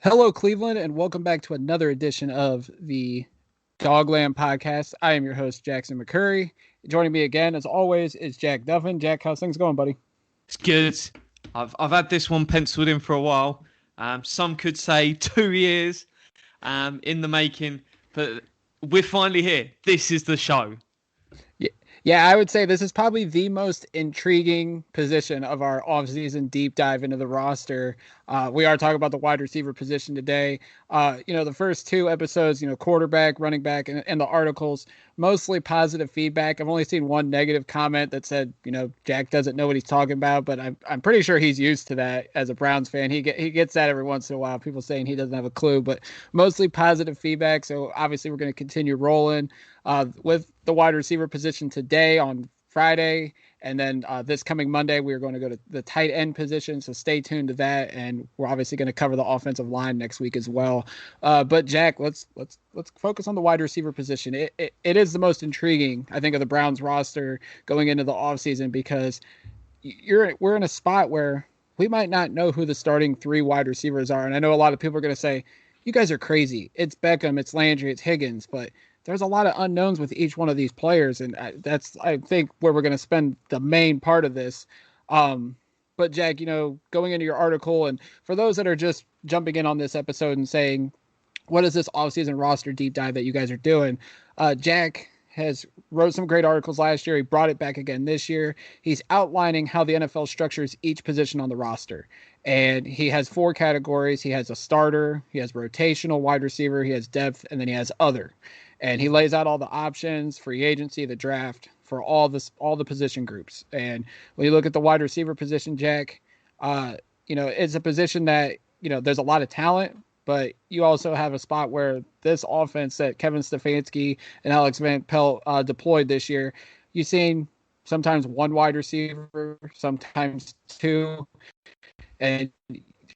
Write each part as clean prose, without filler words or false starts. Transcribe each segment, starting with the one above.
Hello, Cleveland, and welcome back to another edition of the Dogland Podcast. I am your host, Jackson McCurry. Joining me again, as always, is Jack Duffin. Jack, how's things going, buddy? It's good. I've had this one penciled in for a while. Some could say 2 years in the making, but we're finally here. This is the show. Yeah, I would say this is probably the most intriguing position of our offseason deep dive into the roster. We are talking about the wide receiver position today. The first two episodes, quarterback, running back, and the articles, mostly positive feedback. I've only seen one negative comment that said, Jack doesn't know what he's talking about, but I'm pretty sure he's used to that as a Browns fan. He gets that every once in a while, people saying he doesn't have a clue, but mostly positive feedback. So obviously we're going to continue rolling with the wide receiver position today on Friday. And then this coming Monday, we are going to go to the tight end position. So stay tuned to that. And we're obviously going to cover the offensive line next week as well. But Jack, let's focus on the wide receiver position. It is the most intriguing, I think, of the Browns roster going into the offseason because we're in a spot where we might not know who the starting three wide receivers are. And I know a lot of people are going to say, you guys are crazy. It's Beckham, it's Landry, it's Higgins. But there's a lot of unknowns with each one of these players, and that's, I think, where we're going to spend the main part of this. But Jack, going into your article, and for those that are just jumping in on this episode and saying, what is this offseason roster deep dive that you guys are doing? Jack has wrote some great articles last year. He brought it back again this year. He's outlining how the NFL structures each position on the roster. And he has four categories. He has a starter, he has rotational wide receiver, he has depth, and then he has other. And he lays out all the options, free agency, the draft for all the position groups. And when you look at the wide receiver position, Jack, it's a position that, there's a lot of talent, but you also have a spot where this offense that Kevin Stefanski and Alex Van Pelt deployed this year, you've seen sometimes one wide receiver, sometimes two, and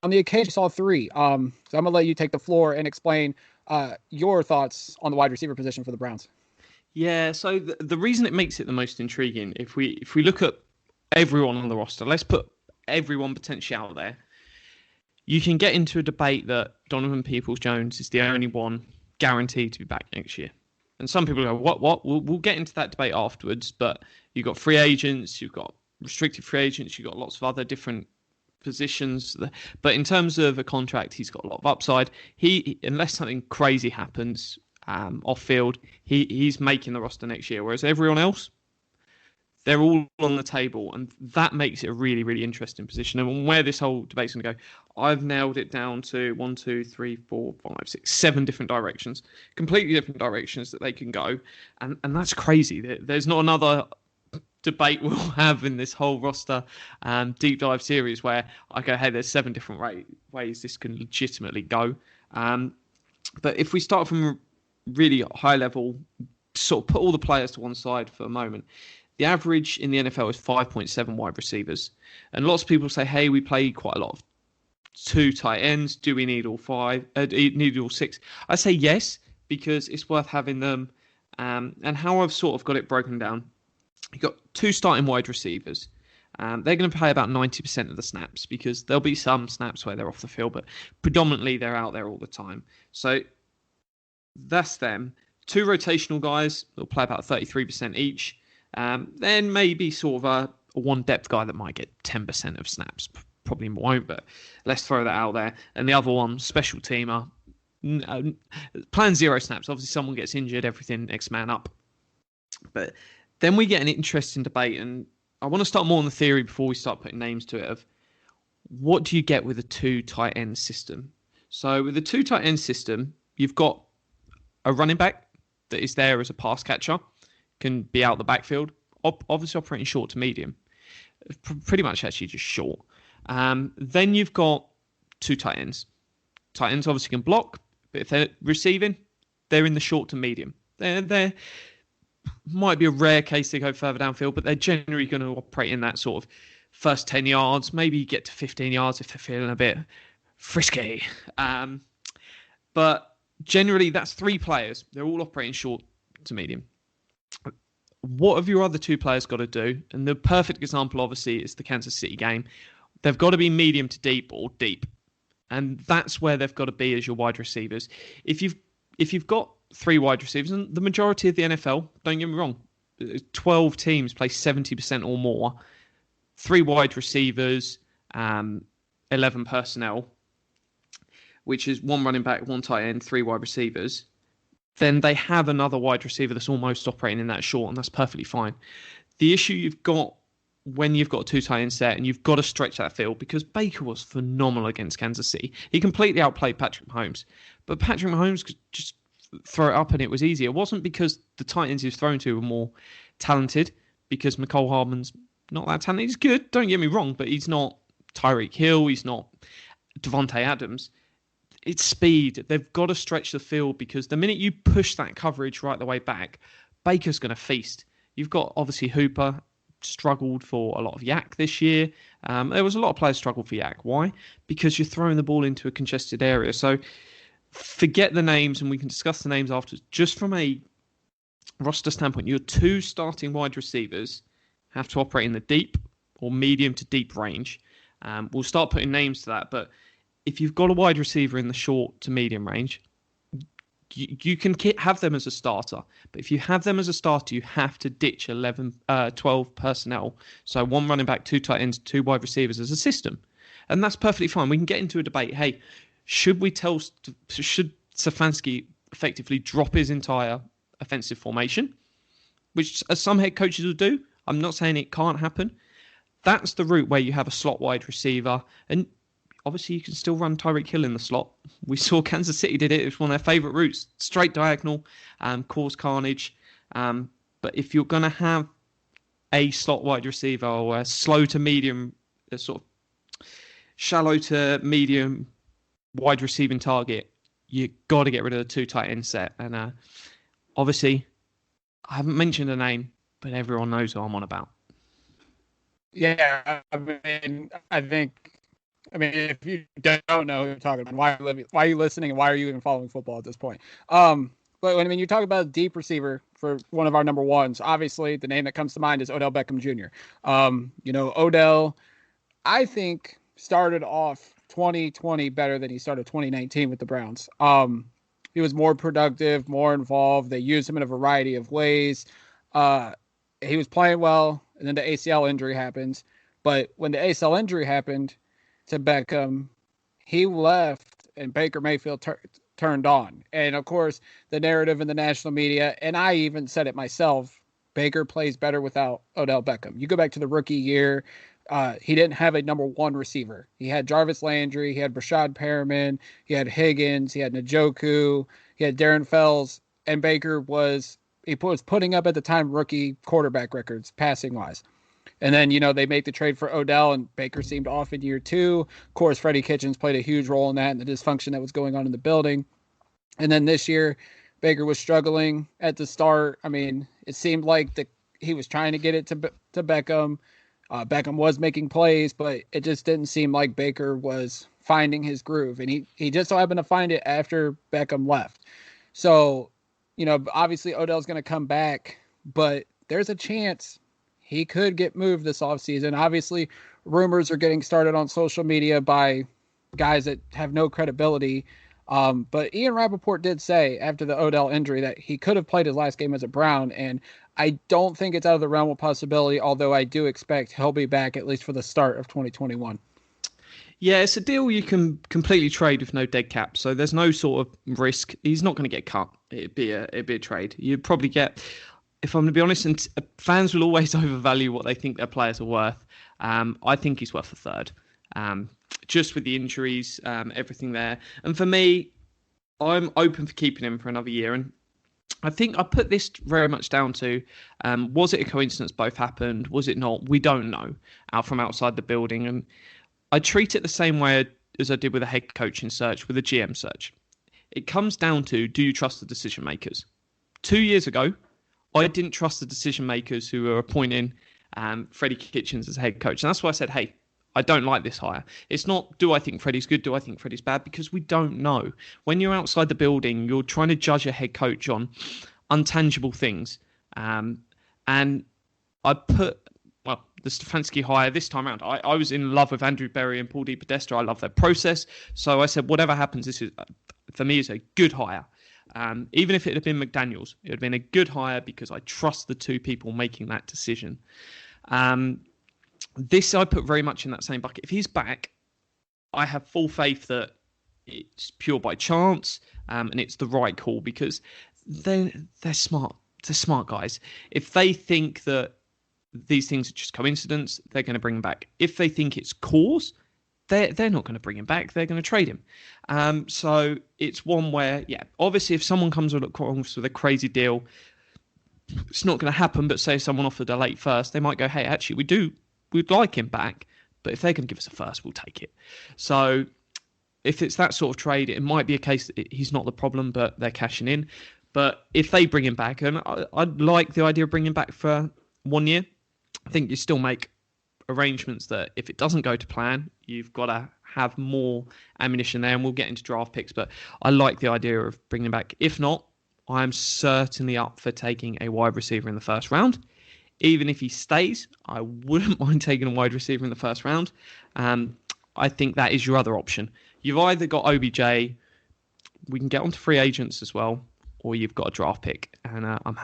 on the occasion, saw three. So I'm going to let you take the floor and explain your thoughts on the wide receiver position for the Browns. Yeah, so the reason it makes it the most intriguing, if we look at everyone on the roster, let's put everyone potentially out there, you can get into a debate that Donovan Peoples-Jones is the only one guaranteed to be back next year. And some people go, what? We'll get into that debate afterwards, but you've got free agents, you've got restricted free agents, you've got lots of other different positions, but in terms of a contract, he's got a lot of upside. He, unless something crazy happens off field, he's making the roster next year, whereas everyone else, they're all on the table, and that makes it a really, really interesting position. And where this whole debate's going to go, I've nailed it down to 7 different directions, completely different directions that they can go, and that's crazy. There's not another debate we'll have in this whole roster deep dive series where I go, hey, there's 7 different ways this can legitimately go. But if we start from a really high level, sort of put all the players to one side for a moment, the average in the NFL is 5.7 wide receivers. And lots of people say, hey, we play quite a lot of 2 tight ends. Do we need all 5? Need all 6? I say yes, because it's worth having them. And how I've sort of got it broken down, you've got 2 starting wide receivers. They're going to play about 90% of the snaps because there'll be some snaps where they're off the field, but predominantly they're out there all the time. So that's them. 2 rotational guys, they'll play about 33% each. Then maybe sort of a one depth guy that might get 10% of snaps. Probably won't, but let's throw that out there. And the other one, special teamer, playing 0 snaps. Obviously, someone gets injured, everything next man up. But then we get an interesting debate, and I want to start more on the theory before we start putting names to it, of what do you get with a 2 tight end system? So with a 2 tight end system, you've got a running back that is there as a pass catcher, can be out the backfield, obviously operating short to medium, pretty much actually just short. Then you've got 2 tight ends. Tight ends obviously can block, but if they're receiving, they're in the short to medium. They're might be a rare case they go further downfield, but they're generally going to operate in that sort of first 10 yards, maybe get to 15 yards if they're feeling a bit frisky. But generally, that's 3 players. They're all operating short to medium. What have your other 2 players got to do? And the perfect example, obviously, is the Kansas City game. They've got to be medium to deep or deep. And that's where they've got to be as your wide receivers. If you've got 3 wide receivers, and the majority of the NFL, don't get me wrong, 12 teams play 70% or more, 3 wide receivers, 11 personnel, which is 1 running back, 1 tight end, 3 wide receivers, then they have another wide receiver that's almost operating in that short, and that's perfectly fine. The issue you've got when you've got a 2 tight end set and you've got to stretch that field, because Baker was phenomenal against Kansas City. He completely outplayed Patrick Mahomes, but Patrick Mahomes could just throw it up and it was easy. It wasn't because the tight ends he was thrown to were more talented, because Mecole Hardman's not that talented. He's good, don't get me wrong, but he's not Tyreek Hill, he's not Devontae Adams. It's speed. They've got to stretch the field, because the minute you push that coverage right the way back, Baker's going to feast. You've got, obviously, Hooper struggled for a lot of yak this year. There was a lot of players struggled for yak. Why? Because you're throwing the ball into a congested area. So forget the names, and we can discuss the names after. Just from a roster standpoint, your 2 starting wide receivers have to operate in the deep or medium to deep range. We'll start putting names to that, but if you've got a wide receiver in the short to medium range, you can have them as a starter. But if you have them as a starter, you have to ditch 12 personnel. So 1 running back, 2 tight ends, 2 wide receivers as a system. And that's perfectly fine. We can get into a debate. Hey, should Stefanski effectively drop his entire offensive formation? Which some head coaches will do. I'm not saying it can't happen. That's the route where you have a slot wide receiver. And obviously, you can still run Tyreek Hill in the slot. We saw Kansas City did it. It was one of their favourite routes. Straight diagonal, cause carnage. But if you're going to have a slot wide receiver or a slow to medium, a sort of shallow to medium wide receiving target, you got to get rid of the 2 tight end set. And obviously, I haven't mentioned a name, but everyone knows who I'm on about. Yeah, I think if you don't know who you're talking about, why are you listening, and why are you even following football at this point? But when you talk about a deep receiver for one of our number ones, obviously the name that comes to mind is Odell Beckham Jr. Odell, I think, started off 2020 better than he started 2019 with the Browns. He was more productive, more involved. They used him in a variety of ways. He was playing well, and then the ACL injury happens. But when the ACL injury happened to Beckham, he left, and Baker Mayfield turned on. And, of course, the narrative in the national media, and I even said it myself, Baker plays better without Odell Beckham. You go back to the rookie year, he didn't have a number 1 receiver. He had Jarvis Landry, he had Brashad Perriman, he had Higgins, he had Njoku, he had Darren Fells, and Baker was putting up at the time rookie quarterback records passing-wise. And then, they make the trade for Odell, and Baker seemed off in year 2. Of course, Freddie Kitchens played a huge role in that and the dysfunction that was going on in the building. And then this year, Baker was struggling at the start. It seemed like he was trying to get it to Beckham. Beckham was making plays, but it just didn't seem like Baker was finding his groove. And he just so happened to find it after Beckham left. So, obviously Odell's going to come back, but there's a chance he could get moved this offseason. Obviously, rumors are getting started on social media by guys that have no credibility. But Ian Rappaport did say after the Odell injury that he could have played his last game as a Brown, and I don't think it's out of the realm of possibility, although I do expect he'll be back at least for the start of 2021. Yeah, it's a deal you can completely trade with no dead cap, so there's no sort of risk. He's not going to get cut. It'd be a trade. You'd probably get, if I'm going to be honest, and fans will always overvalue what they think their players are worth. I think he's worth a third. Just with the injuries, everything there. And for me, I'm open for keeping him for another year. And I think I put this very much down to, was it a coincidence both happened? Was it not? We don't know out from outside the building. And I treat it the same way as I did with a head coaching search, with a GM search. It comes down to, do you trust the decision makers? 2 years ago, I didn't trust the decision makers who were appointing Freddie Kitchens as head coach. And that's why I said, hey, I don't like this hire. It's not, do I think Freddie's good? Do I think Freddie's bad? Because we don't know. When you're outside the building, you're trying to judge a head coach on untangible things. And I put, the Stefanski hire this time around. I was in love with Andrew Berry and Paul DePodesta. I love their process. So I said, whatever happens, this is, for me, is a good hire. Even if it had been McDaniels, it would have been a good hire because I trust the two people making that decision. This I put very much in that same bucket. If he's back, I have full faith that it's pure by chance and it's the right call because they're smart. They're smart guys. If they think that these things are just coincidence, they're going to bring him back. If they think it's cause, they're not going to bring him back. They're going to trade him. So it's one where, obviously if someone comes with a crazy deal, it's not going to happen. But say someone offered a late first, they might go, hey, actually, we'd like him back. But if they can give us a first, we'll take it. So if it's that sort of trade, it might be a case that he's not the problem, but they're cashing in. But if they bring him back, and I'd like the idea of bringing him back for 1 year, I think you still make arrangements that if it doesn't go to plan, you've got to have more ammunition there, and we'll get into draft picks. But I like the idea of bringing him back. If not, I'm certainly up for taking a wide receiver in the first round. Even if he stays, I wouldn't mind taking a wide receiver in the first round. I think that is your other option. You've either got OBJ, we can get onto free agents as well, or you've got a draft pick. And I'm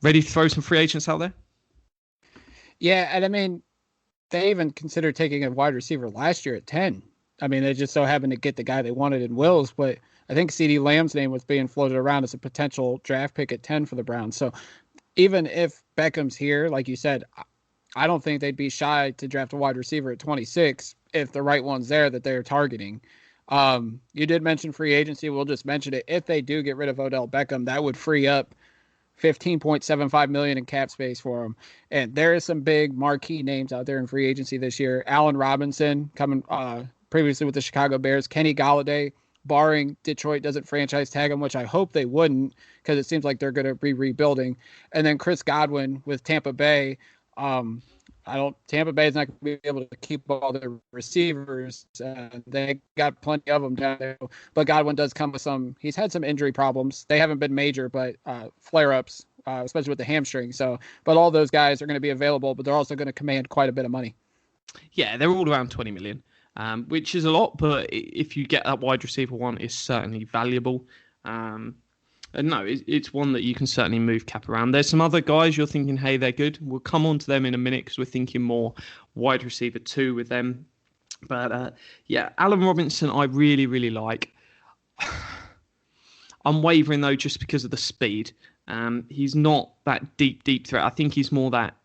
ready to throw some free agents out there. Yeah, and I mean, they even considered taking a wide receiver last year at 10. I mean, they just so happened to get the guy they wanted in Wills, but I think CeeDee Lamb's name was being floated around as a potential draft pick at 10 for the Browns. So even if Beckham's here, like you said, I don't think they'd be shy to draft a wide receiver at 26 if the right one's there that they're targeting. You did mention free agency. We'll just mention it. If they do get rid of Odell Beckham, that would free up $15.75 million in cap space for him. And there is some big marquee names out there in free agency this year. Allen Robinson coming previously with the Chicago Bears. Kenny Golladay, barring Detroit doesn't franchise tag him, which I hope they wouldn't because it seems like they're going to be rebuilding. And then Chris Godwin with Tampa Bay. Tampa Bay is not going to be able to keep all their receivers. They got plenty of them down there, but Godwin does come with he's had some injury problems. They haven't been major, but flare-ups, especially with the hamstring. So, but all those guys are going to be available, but they're also going to command quite a bit of money. Yeah, they're all around 20 million, which is a lot, but if you get that wide receiver one, it's certainly valuable. And no, it's one that you can certainly move cap around. There's some other guys you're thinking, hey, they're good. We'll come on to them in a minute because we're thinking more wide receiver 2 with them. But Allen Robinson, I really, really like. I'm wavering, though, just because of the speed. He's not that deep threat. I think he's more that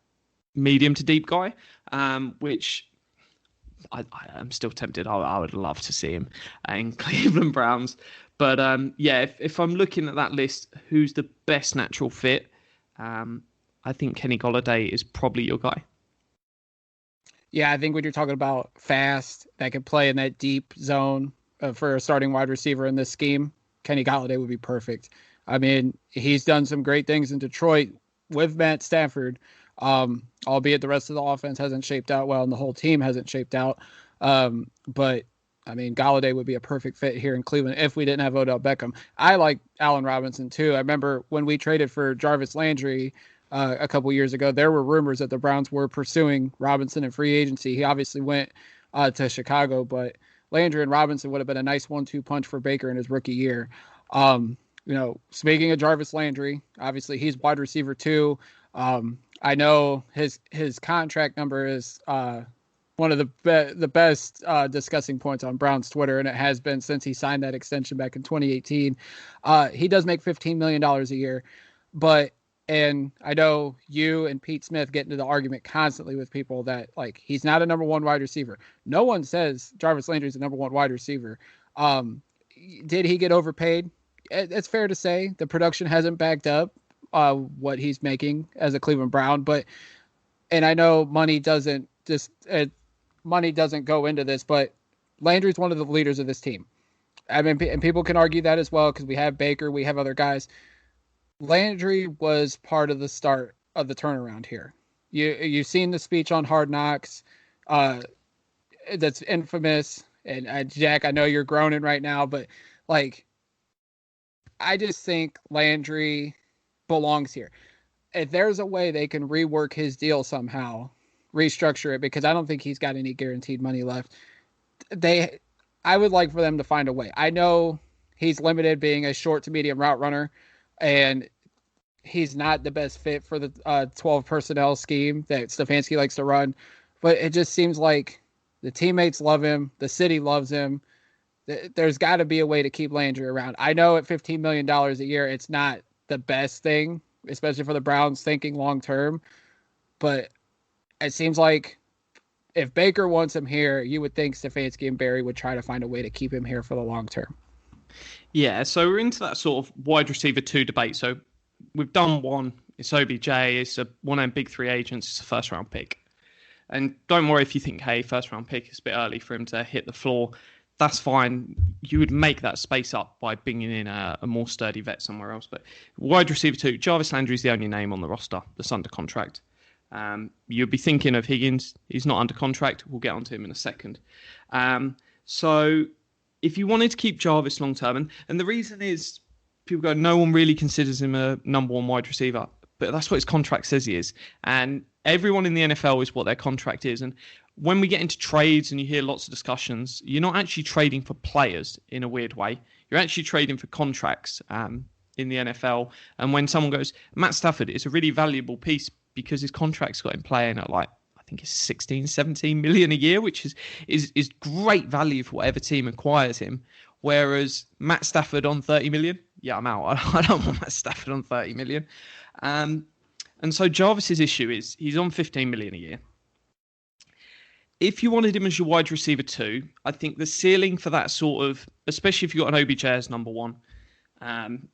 medium to deep guy, which I'm still tempted. I would love to see him in Cleveland Browns. But if I'm looking at that list, who's the best natural fit? I think Kenny Golladay is probably your guy. Yeah, I think when you're talking about fast, that can play in that deep zone for a starting wide receiver in this scheme, Kenny Golladay would be perfect. I mean, he's done some great things in Detroit with Matt Stafford, albeit the rest of the offense hasn't shaped out well and the whole team hasn't shaped out. But I mean, Golladay would be a perfect fit here in Cleveland if we didn't have Odell Beckham. I like Allen Robinson, too. I remember when we traded for Jarvis Landry a couple years ago, there were rumors that the Browns were pursuing Robinson in free agency. He obviously went to Chicago, but Landry and Robinson would have been a nice 1-2 punch for Baker in his rookie year. Speaking of Jarvis Landry, obviously he's wide receiver, too. I know his contract number is one of the best discussing points on Brown's Twitter, and it has been since he signed that extension back in 2018. He does make $15 million a year, and I know you and Pete Smith get into the argument constantly with people that, like, he's not a number one wide receiver. No one says Jarvis Landry is the number one wide receiver. Did he get overpaid? It's fair to say the production hasn't backed up what he's making as a Cleveland Brown, and I know money doesn't go into this, but Landry's one of the leaders of this team. I mean, and people can argue that as well because we have Baker, we have other guys. Landry was part of the start of the turnaround here. You've seen the speech on Hard Knocks. That's infamous. And Jack, I know you're groaning right now, but like, I just think Landry belongs here. If there's a way they can rework his deal somehow, restructure it because I don't think he's got any guaranteed money left. I would like for them to find a way. I know he's limited being a short to medium route runner, and he's not the best fit for the 12 personnel scheme that Stefanski likes to run, but it just seems like the teammates love him. The city loves him. There's got to be a way to keep Landry around. I know at $15 million a year, it's not the best thing, especially for the Browns thinking long term, but it seems like if Baker wants him here, you would think Stefanski and Barry would try to find a way to keep him here for the long term. Yeah, so we're into that sort of wide receiver 2 debate. So we've done one. It's OBJ. It's one of them big 3 agents. It's a first-round pick. And don't worry if you think, hey, first-round pick is a bit early for him to hit the floor. That's fine. You would make that space up by bringing in a more sturdy vet somewhere else. But wide receiver 2, Jarvis Landry is the only name on the roster that's under contract. You'll be thinking of Higgins. He's not under contract. We'll get onto him in a second. So if you wanted to keep Jarvis long term, and the reason is people go, no one really considers him a number 1 wide receiver, but that's what his contract says he is. And everyone in the NFL is what their contract is. And when we get into trades and you hear lots of discussions, you're not actually trading for players in a weird way. You're actually trading for contracts in the NFL. And when someone goes, Matt Stafford is a really valuable piece because his contract's got him playing at like, I think it's 16, 17 million a year, which is great value for whatever team acquires him. Whereas Matt Stafford on 30 million, yeah, I'm out. I don't want Matt Stafford on 30 million. And so Jarvis's issue is he's on 15 million a year. If you wanted him as your wide receiver 2, I think the ceiling for that sort of, especially if you've got an OBJ as number 1,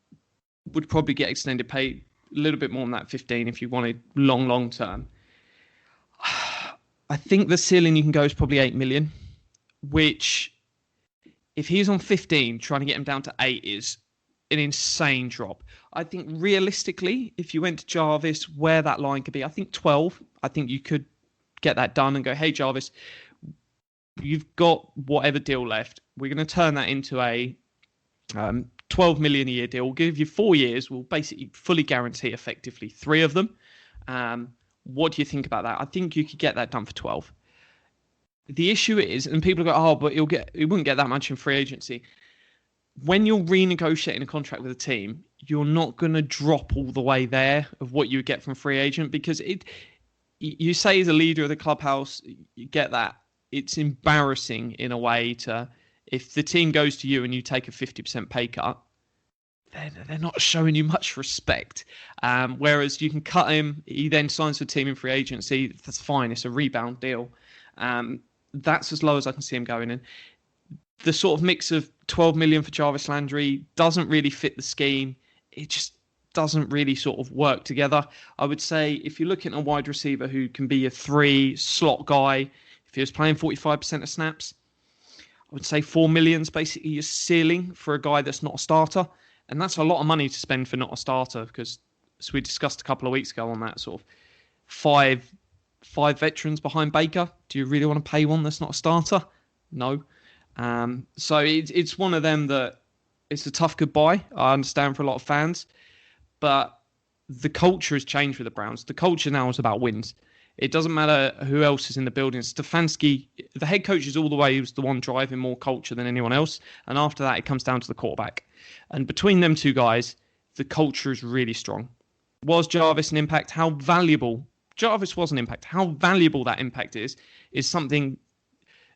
would probably get extended pay a little bit more than that 15 if you wanted long term. I think the ceiling you can go is probably 8 million, which if he's on 15, trying to get him down to 8 is an insane drop. I think realistically, if you went to Jarvis, where that line could be, I think 12. I think you could get that done and go, hey, Jarvis, you've got whatever deal left. We're going to turn that into a 12 million a year deal. We'll give you 4 years. We'll basically fully guarantee effectively 3 of them. What do you think about that? I think you could get that done for 12. The issue is, and people go, oh, but he wouldn't get that much in free agency. When you're renegotiating a contract with a team, you're not going to drop all the way there of what you would get from free agent because you say as a leader of the clubhouse, you get that. It's embarrassing in a way to, if the team goes to you and you take a 50% pay cut, they're not showing you much respect. Whereas you can cut him, he then signs for a team in free agency. That's fine. It's a rebound deal. That's as low as I can see him going in. The sort of mix of 12 million for Jarvis Landry doesn't really fit the scheme. It just doesn't really sort of work together. I would say if you're looking at a wide receiver who can be a 3 slot guy, if he was playing 45% of snaps, I would say 4 million is basically your ceiling for a guy that's not a starter. And that's a lot of money to spend for not a starter because, as we discussed a couple of weeks ago on that sort of five veterans behind Baker, do you really want to pay one that's not a starter? No. So it's one of them that it's a tough goodbye. I understand for a lot of fans, but the culture has changed with the Browns. The culture now is about wins. It doesn't matter who else is in the building. Stefanski, the head coach, is all the way. He was the one driving more culture than anyone else. And after that, it comes down to the quarterback. And between them two guys, the culture is really strong. Was Jarvis an impact? How valuable? Jarvis was an impact. How valuable that impact is something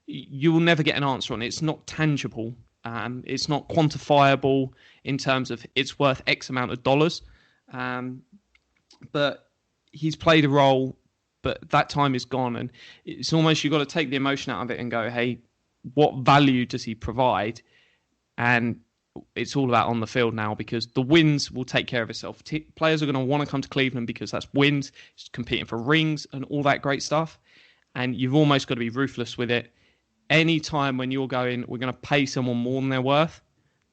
you will never get an answer on. It's not tangible. It's not quantifiable in terms of it's worth X amount of dollars. But he's played a role, but that time is gone. And it's almost you've got to take the emotion out of it and go, hey, what value does he provide? And it's all about on the field now because the wins will take care of itself. Players are going to want to come to Cleveland because that's wins, it's competing for rings and all that great stuff. And you've almost got to be ruthless with it. Any time when you're going, we're going to pay someone more than they're worth,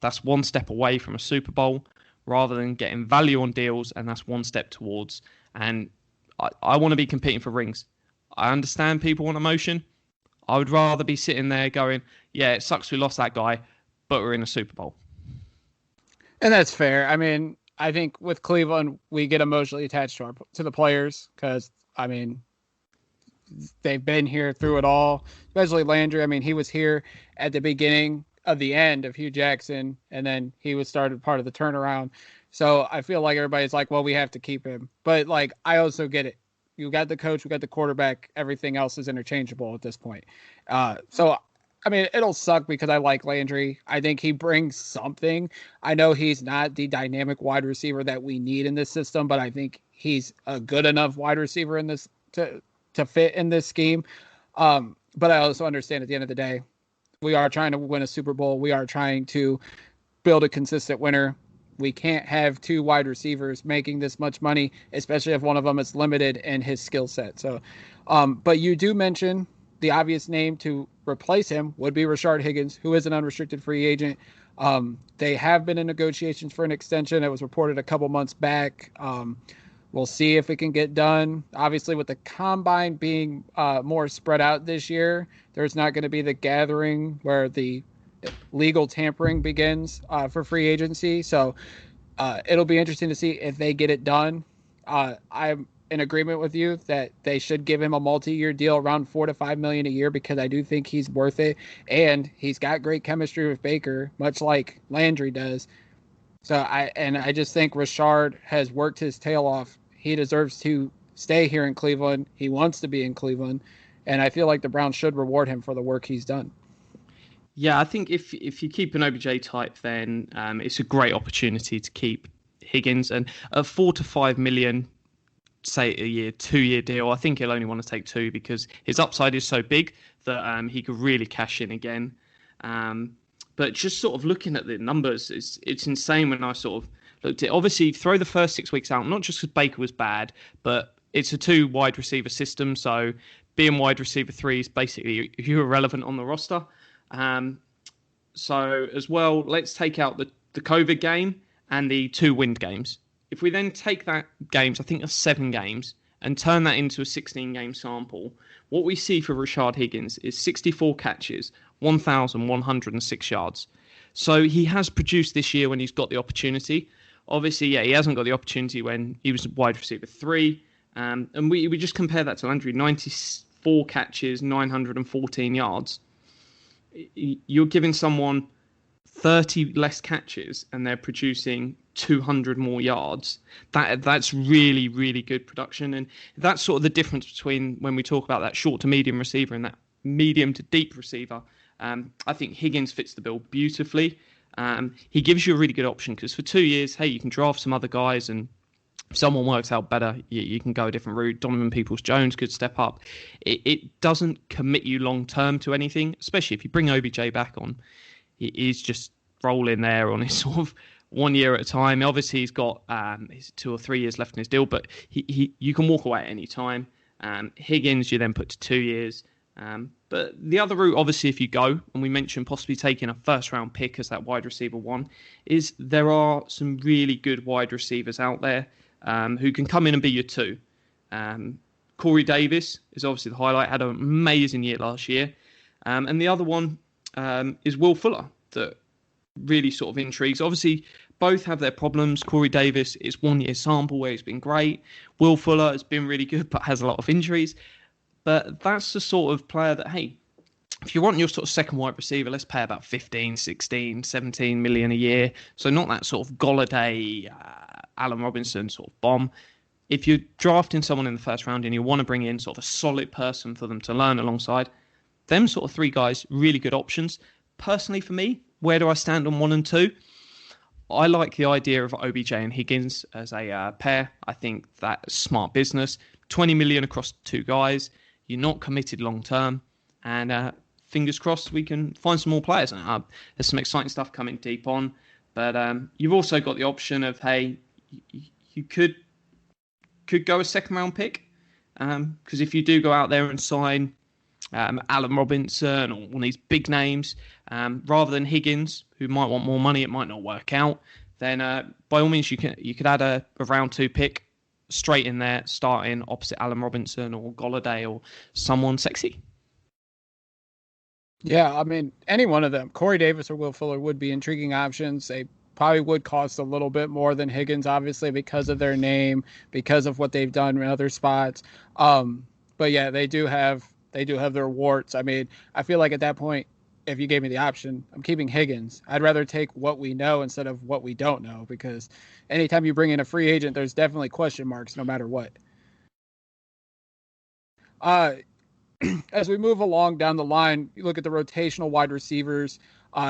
that's one step away from a Super Bowl rather than getting value on deals, and that's one step towards. And I want to be competing for rings. I understand people want emotion. I would rather be sitting there going, yeah, it sucks we lost that guy, but we're in a Super Bowl. And that's fair. I mean, I think with Cleveland, we get emotionally attached to the players because, I mean, they've been here through it all, especially Landry. I mean, he was here at the beginning of the end of Hugh Jackson, and then he was started part of the turnaround. So I feel like everybody's like, well, we have to keep him. But like, I also get it. You got the coach, we got the quarterback. Everything else is interchangeable at this point. So I mean, it'll suck because I like Landry. I think he brings something. I know he's not the dynamic wide receiver that we need in this system, but I think he's a good enough wide receiver in this to fit in this scheme. But I also understand at the end of the day, we are trying to win a Super Bowl. We are trying to build a consistent winner. We can't have two wide receivers making this much money, especially if one of them is limited in his skill set. So, but you do mention the obvious name to replace him would be Rashard Higgins, who is an unrestricted free agent. They have been in negotiations for an extension. It was reported a couple months back. We'll see if it can get done. Obviously, with the combine being more spread out this year, there's not going to be the gathering where the legal tampering begins for free agency. So it'll be interesting to see if they get it done. I'm in agreement with you that they should give him a multi-year deal around $4 to $5 million a year, because I do think he's worth it. And he's got great chemistry with Baker, much like Landry does. So I just think Rashard has worked his tail off. He deserves to stay here in Cleveland. He wants to be in Cleveland. And I feel like the Browns should reward him for the work he's done. Yeah, I think if you keep an OBJ type, then it's a great opportunity to keep Higgins. And a $4 to $5 million, say a year, 2-year deal, I think he'll only want to take 2 because his upside is so big that he could really cash in again. But just sort of looking at the numbers, it's insane when I sort of looked at it. Obviously, throw the first 6 weeks out, not just because Baker was bad, but it's a 2 wide receiver system. So being wide receiver 3 is basically you're irrelevant on the roster. So as well, let's take out the COVID game and the 2 wind games. If we then take that games, I think that's 7 games, and turn that into a 16-game sample, what we see for Rashard Higgins is 64 catches, 1,106 yards. So he has produced this year when he's got the opportunity. Obviously, yeah, he hasn't got the opportunity when he was wide receiver 3. And we just compare that to Landry, 94 catches, 914 yards. You're giving someone 30 less catches and they're producing 200 more yards. That's really, really good production. And that's sort of the difference between when we talk about that short to medium receiver and that medium to deep receiver. I think Higgins fits the bill beautifully. He gives you a really good option because for 2 years, hey, you can draft some other guys, and if someone works out better, you can go a different route. Donovan Peoples-Jones could step up. It doesn't commit you long-term to anything, especially if you bring OBJ back on. He's just rolling there on his sort of 1 year at a time. Obviously, he's got his 2 or 3 years left in his deal, but you can walk away at any time. Higgins, you then put to 2 years. But the other route, obviously, if you go, and we mentioned possibly taking a first-round pick as that wide receiver 1, is there are some really good wide receivers out there who can come in and be your 2. Corey Davis is obviously the highlight, had an amazing year last year. And the other one is Will Fuller, that really sort of intrigues. Obviously, both have their problems. Corey Davis is 1 year sample where he's been great. Will Fuller has been really good, but has a lot of injuries. But that's the sort of player that, hey, if you want your sort of second wide receiver, let's pay about 15, 16, 17 million a year. So not that sort of Golladay, Allen Robinson sort of bomb. If you're drafting someone in the first round and you want to bring in sort of a solid person for them to learn alongside, them sort of 3 guys, really good options. Personally, for me, where do I stand on 1 and 2? I like the idea of OBJ and Higgins as a pair. I think that's smart business. 20 million across 2 guys. You're not committed long term. And fingers crossed we can find some more players. There's some exciting stuff coming deep on. But you've also got the option of, hey, you could go a second round pick. Because if you do go out there and sign Allen Robinson or one of these big names, rather than Higgins, who might want more money, it might not work out, then by all means you could add a round 2 pick straight in there, starting opposite Allen Robinson or Golladay or someone sexy. Yeah, I mean, any one of them, Corey Davis or Will Fuller, would be intriguing options. They probably would cost a little bit more than Higgins, obviously, because of their name, because of what they've done in other spots. But but yeah, they do have their warts. I mean, I feel like at that point, if you gave me the option, I'm keeping Higgins. I'd rather take what we know instead of what we don't know, because anytime you bring in a free agent, there's definitely question marks no matter what. Uh, as we move along down the line, you look at the rotational wide receivers,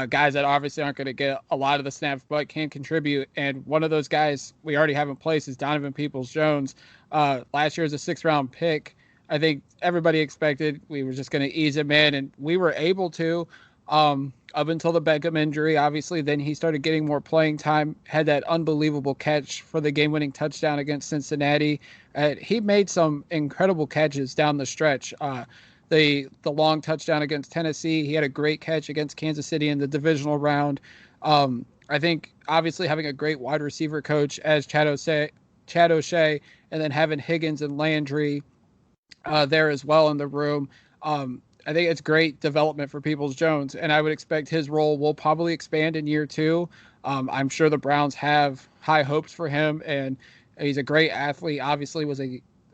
guys that obviously aren't going to get a lot of the snaps but can contribute. And one of those guys we already have in place is Donovan Peoples-Jones. Last year was a 6th-round pick. I think everybody expected we were just going to ease him in, and we were able to up until the Beckham injury. Obviously, then he started getting more playing time, had that unbelievable catch for the game-winning touchdown against Cincinnati. He made some incredible catches down the stretch. The long touchdown against Tennessee, he had a great catch against Kansas City in the divisional round. I think obviously having a great wide receiver coach as Chad O'Shea, and then having Higgins and Landry there as well in the room. I think it's great development for Peoples-Jones, and I would expect his role will probably expand in year 2. I'm sure the Browns have high hopes for him, and he's a great athlete. Obviously was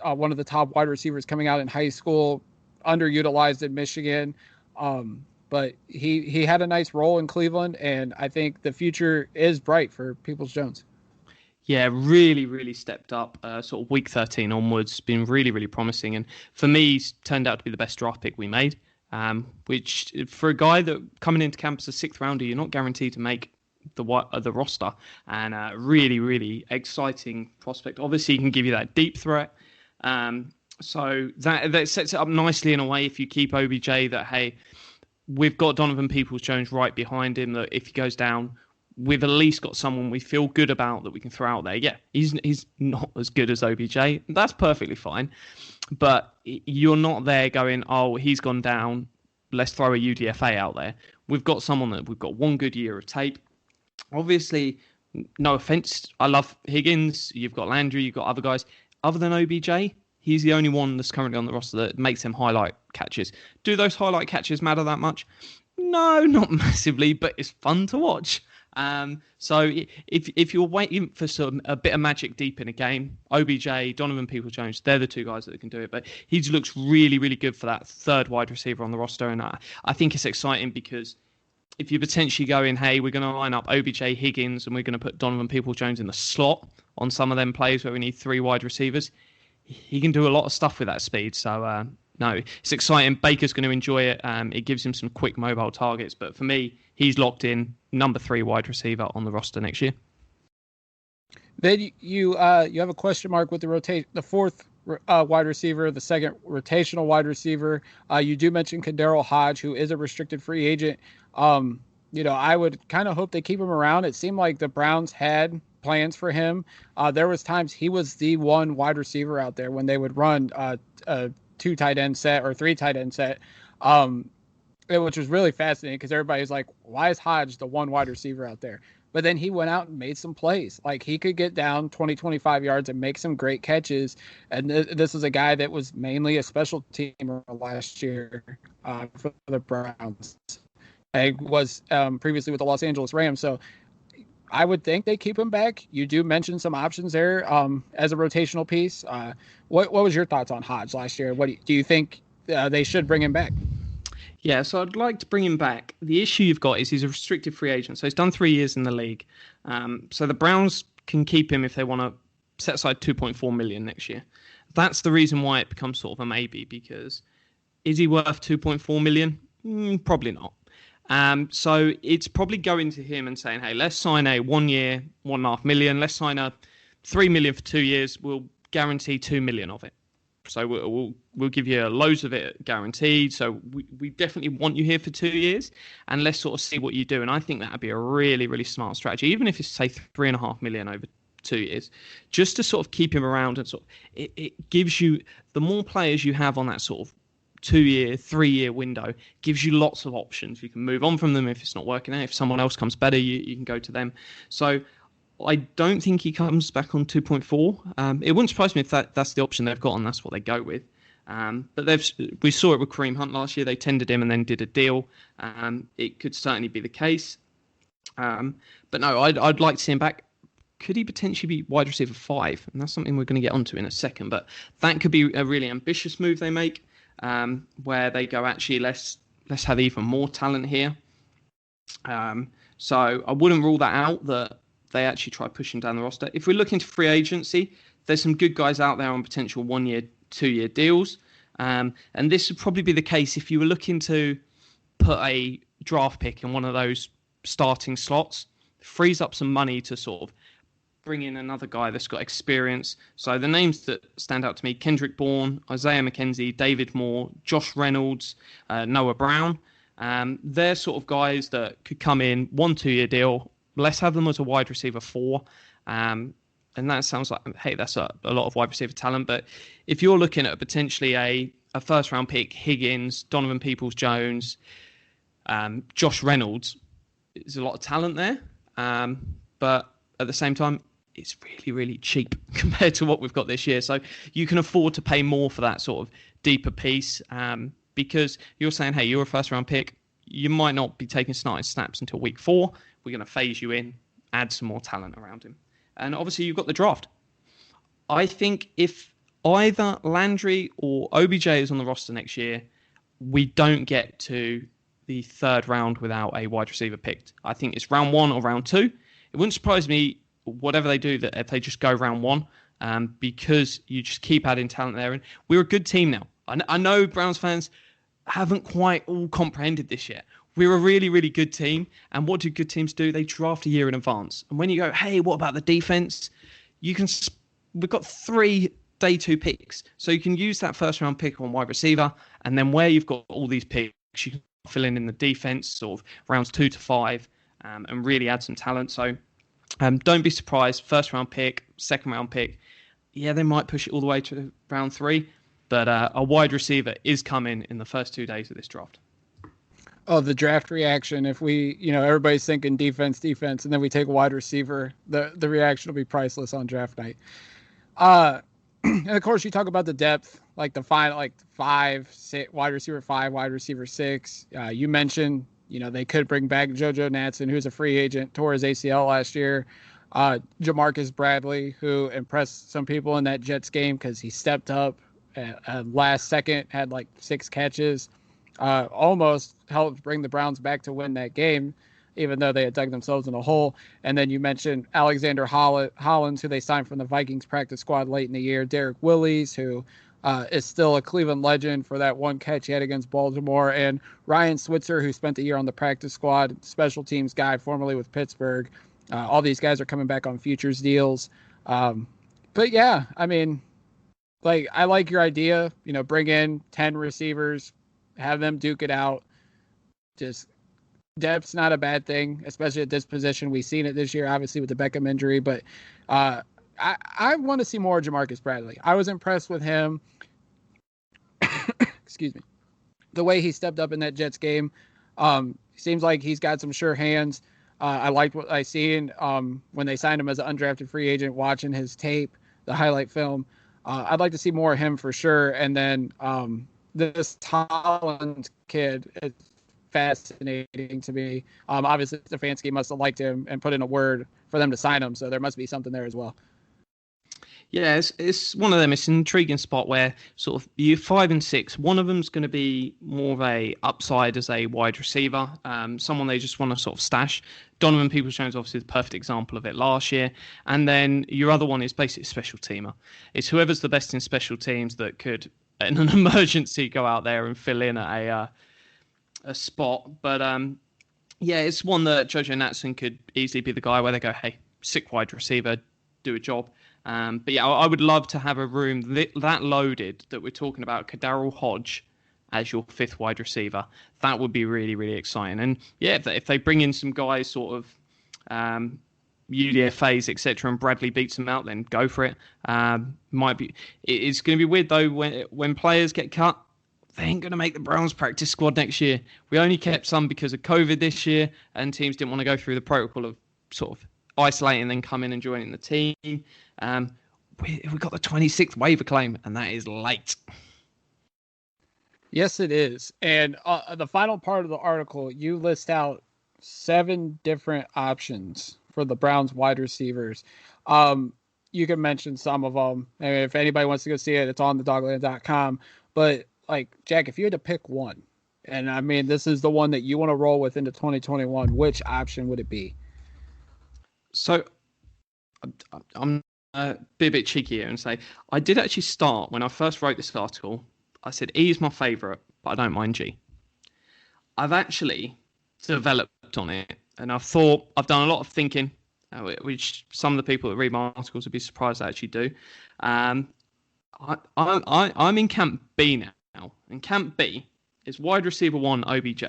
one of the top wide receivers coming out in high school, underutilized in Michigan. But he had a nice role in Cleveland, and I think the future is bright for Peoples-Jones. Yeah, really, really stepped up. Sort of week 13 onwards, been really, really promising. And for me, he's turned out to be the best draft pick we made, which for a guy that coming into camp as a 6th rounder, you're not guaranteed to make the roster. And really, really exciting prospect. Obviously, he can give you that deep threat. So that sets it up nicely in a way if you keep OBJ that, hey, we've got Donovan Peoples-Jones right behind him, that if he goes down, we've at least got someone we feel good about that we can throw out there. Yeah, he's not as good as OBJ. That's perfectly fine. But you're not there going, oh, he's gone down, let's throw a UDFA out there. We've got someone that we've got one good year of tape. Obviously, no offense, I love Higgins. You've got Landry, you've got other guys. Other than OBJ, he's the only one that's currently on the roster that makes them highlight catches. Do those highlight catches matter that much? No, not massively, but it's fun to watch. So if you're waiting for a bit of magic deep in a game, OBJ, Donovan Peoples-Jones, they're the two guys that can do it. But he looks really, really good for that 3rd wide receiver on the roster. And I think it's exciting because if you're potentially going, hey, we're going to line up OBJ, Higgins, and we're going to put Donovan Peoples-Jones in the slot on some of them plays where we need 3 wide receivers, he can do a lot of stuff with that speed. So, no, it's exciting. Baker's going to enjoy it. It gives him some quick mobile targets. But for me, he's locked in number 3 wide receiver on the roster next year. Then you have a question mark with the 4th wide receiver, the 2nd rotational wide receiver. You do mention Kadarius Hodge, who is a restricted free agent. I would kind of hope they keep him around. It seemed like the Browns had plans for him. There was times he was the one wide receiver out there when they would run a 2 tight end set or 3 tight end set, which was really fascinating because everybody's like, why is Hodge the one wide receiver out there? But then he went out and made some plays. Like, he could get down 20, 25 yards and make some great catches. And this is a guy that was mainly a special teamer last year for the Browns. He was previously with the Los Angeles Rams. So I would think they keep him back. You do mention some options there as a rotational piece. What was your thoughts on Hodge last year? What do you think they should bring him back? Yeah, so I'd like to bring him back. The issue you've got is he's a restricted free agent. So he's done 3 years in the league. So the Browns can keep him if they want to set aside $2.4 million next year. That's the reason why it becomes sort of a maybe, because is he worth $2.4 million? Probably not. So it's probably going to him and saying, hey, let's sign a 1 year, $1.5 million. Let's sign a $3 million for 2 years. We'll guarantee $2 million of it. So we'll give you loads of it guaranteed. So we definitely want you here for 2 years, and let's sort of see what you do. And I think that would be a really, really smart strategy, even if it's, say, $3.5 million over 2 years, just to sort of keep him around. And sort of it gives you, the more players you have on that sort of 2 year, 3 year window, gives you lots of options. You can move on from them if it's not working out. If someone else comes better, you can go to them. So I don't think he comes back on 2.4. It wouldn't surprise me if that's the option they've got and that's what they go with. But we saw it with Kareem Hunt last year. They tendered him and then did a deal. It could certainly be the case. But no, I'd like to see him back. could he potentially be wide receiver 5? And that's something we're going to get onto in a second. But that could be a really ambitious move they make, where they go, actually, let's have even more talent here. So I wouldn't rule that out, that they actually try pushing down the roster. If we're looking to free agency, there's some good guys out there on potential 1 year, 2 year deals. And this would probably be the case if you were looking to put a draft pick in one of those starting slots. It frees up some money to sort of bring in another guy that's got experience. So the names that stand out to me: Kendrick Bourne, Isaiah McKenzie, David Moore, Josh Reynolds, Noah Brown. They're sort of guys that could come in 1 2 year deal. Let's have them as a wide receiver 4. And that sounds like, hey, that's a lot of wide receiver talent. But if you're looking at potentially a first round pick, Higgins, Donovan Peoples-Jones, Josh Reynolds, there's a lot of talent there. But at the same time, it's really, really cheap compared to what we've got this year. So you can afford to pay more for that sort of deeper piece, because you're saying, hey, you're a first round pick. You might not be taking starting snaps until week 4. We're going to phase you in, add some more talent around him. And obviously, you've got the draft. I think if either Landry or OBJ is on the roster next year, we don't get to the 3rd round without a wide receiver picked. I think it's round 1 or round 2. It wouldn't surprise me, whatever they do, that if they just go round 1, because you just keep adding talent there. And we're a good team now. I know Browns fans haven't quite all comprehended this yet. We're a really, really good team. And what do good teams do? They draft a year in advance. And when you go, hey, what about the defense? We've got 3 day 2 picks. So you can use that first round pick on wide receiver. And then where you've got all these picks, you can fill in the defense, sort of rounds 2 to 5, and really add some talent. So don't be surprised. First round pick, second round pick. Yeah, they might push it all the way to round 3. But a wide receiver is coming in the first 2 days of this draft. Oh, the draft reaction. If we, everybody's thinking defense, and then we take a wide receiver, the reaction will be priceless on draft night. And of course, you talk about the depth, like the 5, 6, wide receiver 5, wide receiver 6. You mentioned, they could bring back JoJo Natson, who's a free agent, tore his ACL last year. Jamarcus Bradley, who impressed some people in that Jets game because he stepped up at last second, had 6 catches. Almost helped bring the Browns back to win that game, even though they had dug themselves in a hole. And then you mentioned Alexander Hollins, who they signed from the Vikings practice squad late in the year. Derek Willis, who is still a Cleveland legend for that one catch he had against Baltimore. And Ryan Switzer, who spent the year on the practice squad, special teams guy, formerly with Pittsburgh. All these guys are coming back on futures deals. But yeah, I mean, I like your idea, bring in 10 receivers, have them duke it out. Just depth's not a bad thing, especially at this position. We've seen it this year, obviously, with the Beckham injury. But I want to see more of Jamarcus Bradley. I was impressed with him. Excuse me. The way he stepped up in that Jets game. Seems like he's got some sure hands. I liked what I seen when they signed him as an undrafted free agent, watching his tape, the highlight film. I'd like to see more of him for sure. And then this Hollins kid is fascinating to me. Obviously, Stefanski must have liked him and put in a word for them to sign him, so there must be something there as well. Yeah, it's one of them. It's an intriguing spot where sort of year 5 and 6, one of them's going to be more of a upside as a wide receiver, someone they just want to sort of stash. Donovan Peoples-Jones obviously the perfect example of it last year. And then your other one is basically a special teamer. It's whoever's the best in special teams that could, in an emergency, go out there and fill in at a spot. But yeah, it's one that JoJo Natson could easily be the guy where they go, hey, sick wide receiver, do a job. But yeah, I would love to have a room that loaded that we're talking about, Kadarrell Hodge as your 5th wide receiver. That would be really, really exciting. And yeah, if they bring in some guys sort of UDFAs, etc., and Bradley beats them out, then go for it. It's going to be weird though when players get cut. They ain't going to make the Browns practice squad next year. We only kept some because of COVID this year, and teams didn't want to go through the protocol of sort of isolating and then coming and joining the team. We got the 26th waiver claim, and that is late. Yes, it is. And the final part of the article, you list out 7 different options for the Browns wide receivers. You can mention some of them. I mean, if anybody wants to go see it, it's on thedogland.com. But like, Jack, if you had to pick one, and I mean, this is the one that you want to roll with into 2021, which option would it be? So I'm be a bit cheeky here and say I did actually start when I first wrote this article. I said E is my favourite, but I don't mind G. I've actually developed on it, and I've done a lot of thinking, which some of the people that read my articles would be surprised I actually do. I'm in Camp B now, and Camp B is wide receiver 1 OBJ,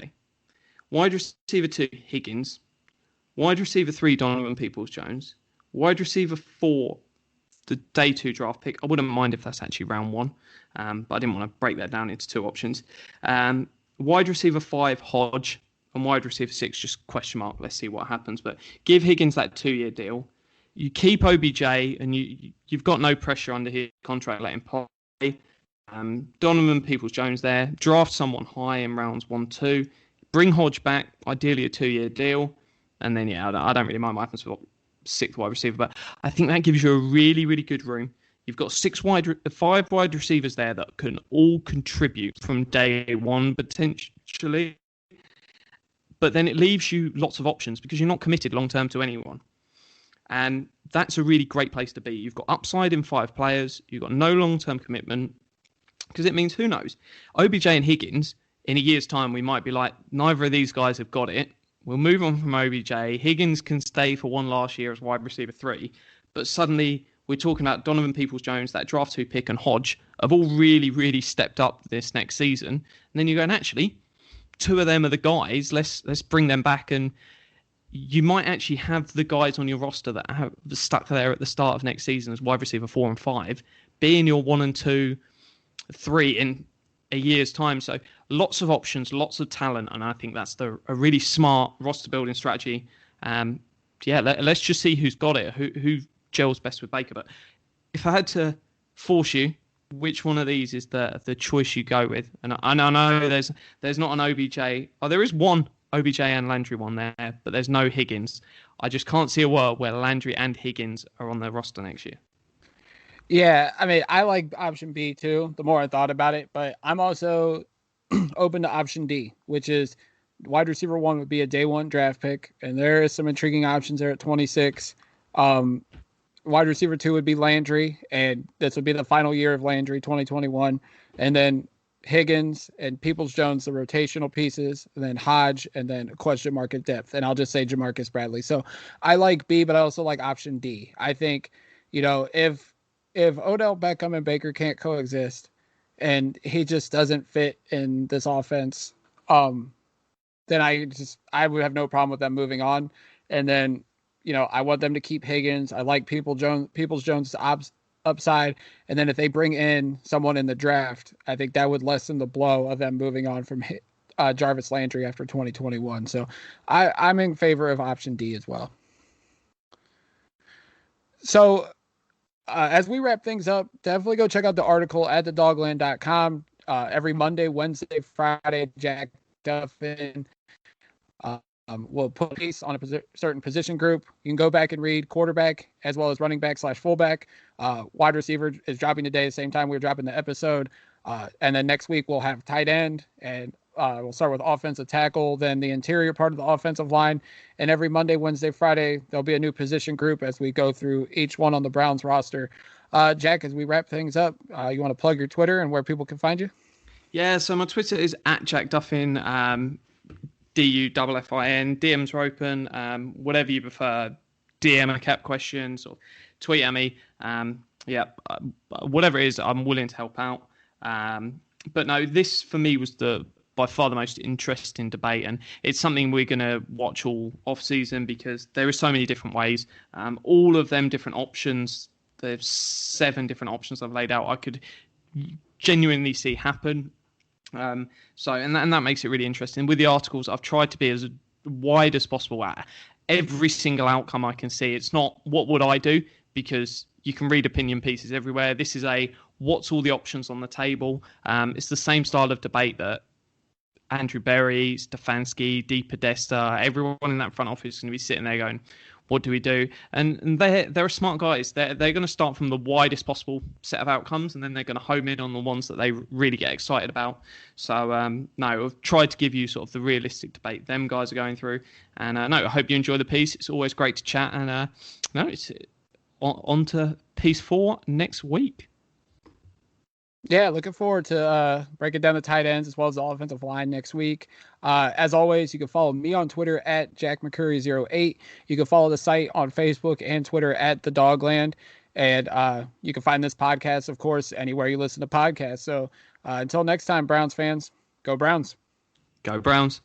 wide receiver 2 Higgins, wide receiver 3 Donovan Peoples-Jones, wide receiver 4 the day 2 draft pick. I wouldn't mind if that's actually round 1, but I didn't want to break that down into 2 options. Wide receiver 5 Hodge, and wide receiver 6 just question mark. Let's see what happens. But give Higgins that 2-year deal. You keep OBJ, and you've got no pressure under his contract. Let him play. Donovan Peoples-Jones there. Draft someone high in rounds 1, 2. Bring Hodge back, ideally a 2-year deal. And then, I don't really mind what happens for 6th wide receiver. But I think that gives you a really, really good room. You've got 5 wide receivers there that can all contribute from day 1 potentially. But then it leaves you lots of options because you're not committed long-term to anyone. And that's a really great place to be. You've got upside in 5 players. You've got no long-term commitment because it means, who knows? OBJ and Higgins, in a year's time, we might be like, neither of these guys have got it. We'll move on from OBJ. Higgins can stay for one last year as wide receiver 3. But suddenly we're talking about Donovan Peoples-Jones, that draft 2 pick, and Hodge have all really, really stepped up this next season. And then you're going, actually, 2 of them are the guys. Let's bring them back, and you might actually have the guys on your roster that have stuck there at the start of next season as wide receiver 4 and 5 being your 1 and 2, 3 in a year's time. So lots of options, lots of talent, and I think that's a really smart roster building strategy. Let's just see who's got it, who gels best with Baker. But if I had to force you, which one of these is the choice you go with? And I know there's not an OBJ. Oh, there is one OBJ and Landry one there, but there's no Higgins. I just can't see a world where Landry and Higgins are on the roster next year. Yeah, I mean, I like option B too, the more I thought about it, but I'm also open to option D, which is wide receiver 1 would be a day 1 draft pick, and there is some intriguing options there at 26. Wide receiver 2 would be Landry, and this would be the final year of Landry, 2021. And then Higgins and Peoples-Jones, the rotational pieces, and then Hodge, and then a question mark at depth. And I'll just say Jamarcus Bradley. So I like B, but I also like option D. I think, if Odell Beckham and Baker can't coexist and he just doesn't fit in this offense, then I would have no problem with them moving on. And then, I want them to keep Higgins. I like Peoples-Jones upside. And then if they bring in someone in the draft, I think that would lessen the blow of them moving on from Jarvis Landry after 2021. So I'm in favor of option D as well. So as we wrap things up, definitely go check out the article at thedogland.com. Every Monday, Wednesday, Friday, Jack Duffin will put a piece on a certain position group. You can go back and read quarterback as well as running back / fullback. Wide receiver is dropping today at the same time we're dropping the episode. And then next week we'll have tight end, and we'll start with offensive tackle, then the interior part of the offensive line. And every Monday, Wednesday, Friday, there'll be a new position group as we go through each one on the Browns roster. Jack, as we wrap things up, you want to plug your Twitter and where people can find you? Yeah, so my Twitter is at Jack Duffin, DUFFIN. DMs are open. Whatever you prefer, DM a cap questions or tweet at me. Whatever it is, I'm willing to help out. But no, this for me was by far the most interesting debate, and it's something we're going to watch all off season because there are so many different ways. All of them different options. There's 7 different options I've laid out. I could genuinely see happen. And that makes it really interesting. With the articles, I've tried to be as wide as possible at every single outcome I can see. It's not what would I do, because you can read opinion pieces everywhere. This is what's all the options on the table. It's the same style of debate that Andrew Berry, Stefanski, Dee Podesta, everyone in that front office is going to be sitting there going, what do we do? And they're smart guys. They're going to start from the widest possible set of outcomes, and then they're going to home in on the ones that they really get excited about. So no, I've tried to give you sort of the realistic debate them guys are going through. And no, I hope you enjoy the piece. It's always great to chat. And no, it's on to piece 4 next week. Yeah, looking forward to breaking down the tight ends as well as the offensive line next week. As always, you can follow me on Twitter at JackMcCurry08. You can follow the site on Facebook and Twitter at The Dogland. And you can find this podcast, of course, anywhere you listen to podcasts. So until next time, Browns fans, go Browns. Go Browns.